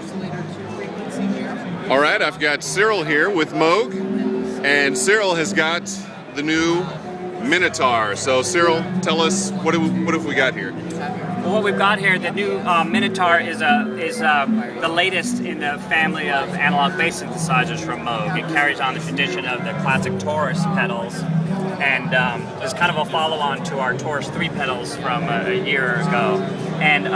oscillator to your frequency here. All right, I've got Cyril here with Moog, and Cyril has got the new MINITAUR. So Cyril, tell us, what have we got here? Well, what we've got here, the new MINITAUR is the latest in the family of analog bass synthesizers from Moog. It carries on the tradition of the classic Taurus pedals, and is kind of a follow-on to our Taurus 3 pedals from a year ago. And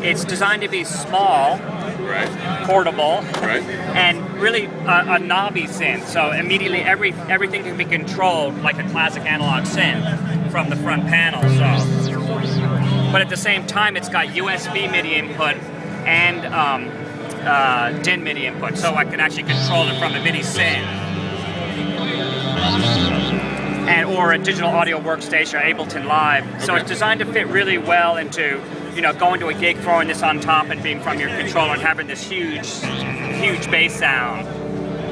it's designed to be small, right, portable, right, and really a knobby synth. So immediately everything can be controlled like a classic analog synth from the front panel. So, but at the same time, it's got USB MIDI input and DIN MIDI input, so I can actually control it from the MIDI synth. Or a digital audio workstation or Ableton Live. Okay. So it's designed to fit really well into, going to a gig, throwing this on top and being from your controller and having this huge bass sound.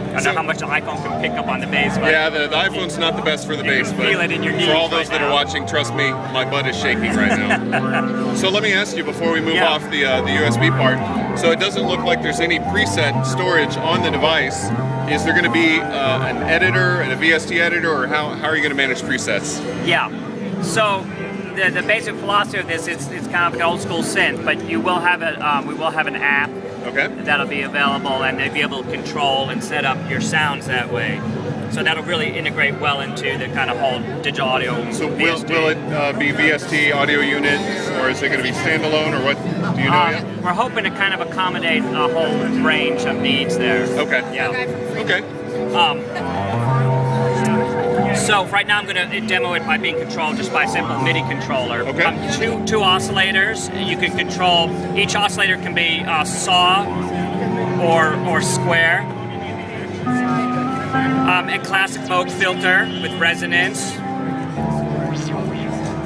I don't know how much the iPhone can pick up on the bass. But yeah, the iPhone's not the best for the bass, but feel it in your knees for all those right that are watching, trust me, my butt is shaking right now. So let me ask you before we move off the USB part. So it doesn't look like there's any preset storage on the device. Is there going to be an editor and a VST editor, or how are you going to manage presets? Yeah. So the basic philosophy of this is it's kind of an old school synth, but you will have we will have an app. Okay. That'll be available, and they'll be able to control and set up your sounds that way. So that'll really integrate well into the kind of whole digital audio. So will it be VST audio unit, or is it going to be standalone, or what? Do you know yet? We're hoping to kind of accommodate a whole range of needs there. Okay. Yeah. Okay. So right now I'm going to demo it by being controlled just by a simple MIDI controller. Okay. Two oscillators. You can control. Each oscillator can be saw or square. A classic Moog filter with resonance.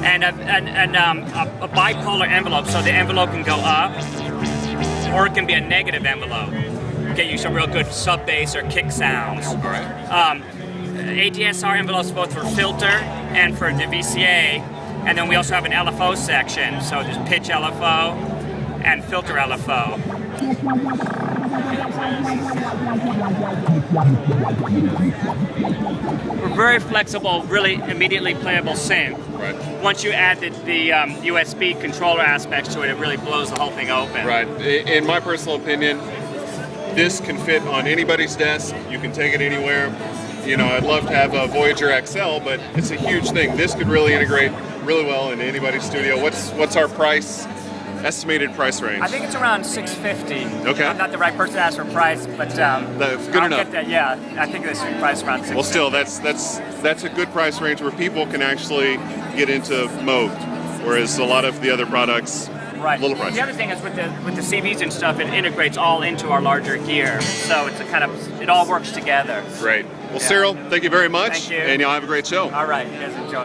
And a bipolar envelope, so the envelope can go up, or it can be a negative envelope. Get you some real good sub bass or kick sounds. All right. ADSR envelopes both for filter and for the VCA, and then we also have an LFO section, so there's pitch LFO and filter LFO. We're very flexible, really immediately playable synth. Right. Once you add the USB controller aspects to it, it really blows the whole thing open. Right. In my personal opinion, this can fit on anybody's desk. You can take it anywhere. I'd love to have a Voyager XL, but it's a huge thing. This could really integrate really well into anybody's studio. What's our estimated price range? I think it's around $650. Okay. I'm not the right person to ask for price, but that's good enough. Get that. Yeah, I think this should price around $650. Well, still, that's a good price range where people can actually get into Moog, whereas a lot of the other products. Right. Little price. The other thing is with the CVs and stuff, it integrates all into our larger gear, so it's it all works together. Great. Well, Cyril, thank you very much. Thank you. And y'all have a great show. All right, you guys enjoy.